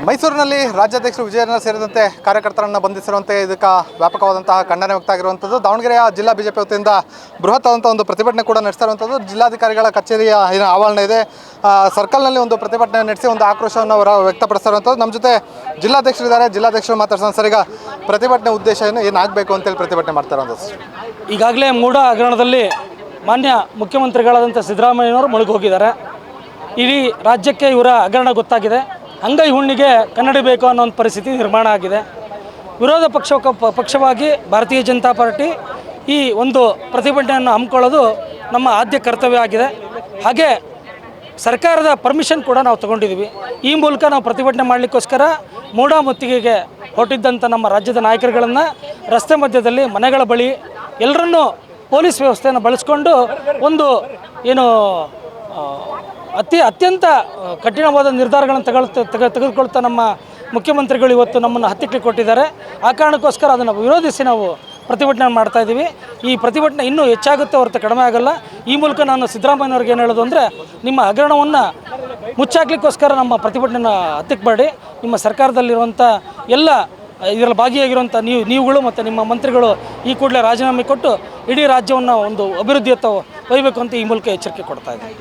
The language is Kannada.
ಮೈಸೂರಿನಲ್ಲಿ ರಾಜ್ಯಾಧ್ಯಕ್ಷರು ವಿಜಯನ ಸೇರಿದಂತೆ ಕಾರ್ಯಕರ್ತರನ್ನು ಬಂಧಿಸಿರುವಂತೆ ಇದಕ್ಕೆ ವ್ಯಾಪಕವಾದಂತಹ ಖಂಡನೆ ವ್ಯಕ್ತವಾಗಿರುವಂಥದ್ದು. ದಾವಣಗೆರೆಯ ಜಿಲ್ಲಾ ಬಿಜೆಪಿ ವತಿಯಿಂದ ಬೃಹತ್ತಾದಂಥ ಒಂದು ಪ್ರತಿಭಟನೆ ಕೂಡ ನಡೆಸ್ತಿರುವಂಥದ್ದು. ಜಿಲ್ಲಾಧಿಕಾರಿಗಳ ಕಚೇರಿಯ ಆವರಣ ಇದೆ, ಸರ್ಕಲ್ನಲ್ಲಿ ಒಂದು ಪ್ರತಿಭಟನೆ ನಡೆಸಿ ಒಂದು ಆಕ್ರೋಶವನ್ನು ವ್ಯಕ್ತಪಡಿಸಿರುವಂಥದ್ದು. ನಮ್ಮ ಜೊತೆ ಜಿಲ್ಲಾಧ್ಯಕ್ಷರಿದ್ದಾರೆ, ಜಿಲ್ಲಾಧ್ಯಕ್ಷರು ಮಾತಾಡ್ಸೋಣ. ಸರ್, ಈಗ ಪ್ರತಿಭಟನೆ ಉದ್ದೇಶ ಏನಾಗಬೇಕು ಅಂತೇಳಿ ಪ್ರತಿಭಟನೆ ಮಾಡ್ತಾರಂಥದ್ದು? ಈಗಾಗಲೇ ಮೂಡ ಹಗರಣದಲ್ಲಿ ಮಾನ್ಯ ಮುಖ್ಯಮಂತ್ರಿಗಳಾದಂಥ ಸಿದ್ದರಾಮಯ್ಯನವರು ಮುಳುಗೋಗಿದ್ದಾರೆ. ಇಡೀ ರಾಜ್ಯಕ್ಕೆ ಇವರ ಹಗರಣ ಗೊತ್ತಾಗಿದೆ. ಅಂಗೈ ಹುಣ್ಣಿಗೆ ಕನ್ನಡಿ ಬೇಕು ಅನ್ನೋ ಒಂದು ಪರಿಸ್ಥಿತಿ ನಿರ್ಮಾಣ ಆಗಿದೆ. ವಿರೋಧ ಪಕ್ಷವಾಗಿ ಭಾರತೀಯ ಜನತಾ ಪಾರ್ಟಿ ಈ ಒಂದು ಪ್ರತಿಭಟನೆಯನ್ನು ಹಮ್ಮಿಕೊಳ್ಳೋದು ನಮ್ಮ ಆದ್ಯ ಕರ್ತವ್ಯ ಆಗಿದೆ. ಹಾಗೆ ಸರ್ಕಾರದ ಪರ್ಮಿಷನ್ ಕೂಡ ನಾವು ತಗೊಂಡಿದ್ದೀವಿ. ಈ ಮೂಲಕ ನಾವು ಪ್ರತಿಭಟನೆ ಮಾಡಲಿಕ್ಕೋಸ್ಕರ ಮೂಡ ಮುತ್ತಿಗೆಗೆ ಹೊರಟಿದ್ದಂಥ ನಮ್ಮ ರಾಜ್ಯದ ನಾಯಕರುಗಳನ್ನು ರಸ್ತೆ ಮಧ್ಯದಲ್ಲಿ ಮನೆಗಳ ಬಳಿ ಎಲ್ಲರನ್ನೂ ಪೊಲೀಸ್ ವ್ಯವಸ್ಥೆಯನ್ನು ಬಳಸ್ಕೊಂಡು ಒಂದು ಏನು ಅತ್ಯಂತ ಕಠಿಣವಾದ ನಿರ್ಧಾರಗಳನ್ನು ತೆಗೆದುಕೊಳ್ತಾ ನಮ್ಮ ಮುಖ್ಯಮಂತ್ರಿಗಳು ಇವತ್ತು ನಮ್ಮನ್ನು ಹತ್ತಿಕ್ಕಲಿಕ್ಕೆ ಕೊಟ್ಟಿದ್ದಾರೆ. ಆ ಕಾರಣಕ್ಕೋಸ್ಕರ ಅದನ್ನು ವಿರೋಧಿಸಿ ನಾವು ಪ್ರತಿಭಟನೆ ಮಾಡ್ತಾಯಿದ್ದೀವಿ. ಈ ಪ್ರತಿಭಟನೆ ಇನ್ನೂ ಹೆಚ್ಚಾಗುತ್ತೆ ಹೊರತು ಕಡಿಮೆ ಆಗಲ್ಲ. ಈ ಮೂಲಕ ನಾನು ಸಿದ್ದರಾಮಯ್ಯವ್ರಿಗೆ ಏನು ಹೇಳೋದು ಅಂದರೆ, ನಿಮ್ಮ ಹಗರಣವನ್ನು ಮುಚ್ಚಾಕ್ಲಿಕ್ಕೋಸ್ಕರ ನಮ್ಮ ಪ್ರತಿಭಟನೆಯನ್ನು ಹತ್ತಿಕ್ಕಬೇಡಿ. ನಿಮ್ಮ ಸರ್ಕಾರದಲ್ಲಿರುವಂಥ ಎಲ್ಲ ಇದರಲ್ಲಿ ಭಾಗಿಯಾಗಿರುವಂಥ ನೀವುಗಳು ಮತ್ತು ನಿಮ್ಮ ಮಂತ್ರಿಗಳು ಈ ಕೂಡಲೇ ರಾಜೀನಾಮೆ ಕೊಟ್ಟು ಇಡೀ ರಾಜ್ಯವನ್ನು ಒಂದು ಅಭಿವೃದ್ಧಿಯತ್ತ ಒಯ್ಯಬೇಕು ಅಂತ ಈ ಮೂಲಕ ಎಚ್ಚರಿಕೆ ಕೊಡ್ತಾ ಇದ್ದೀನಿ.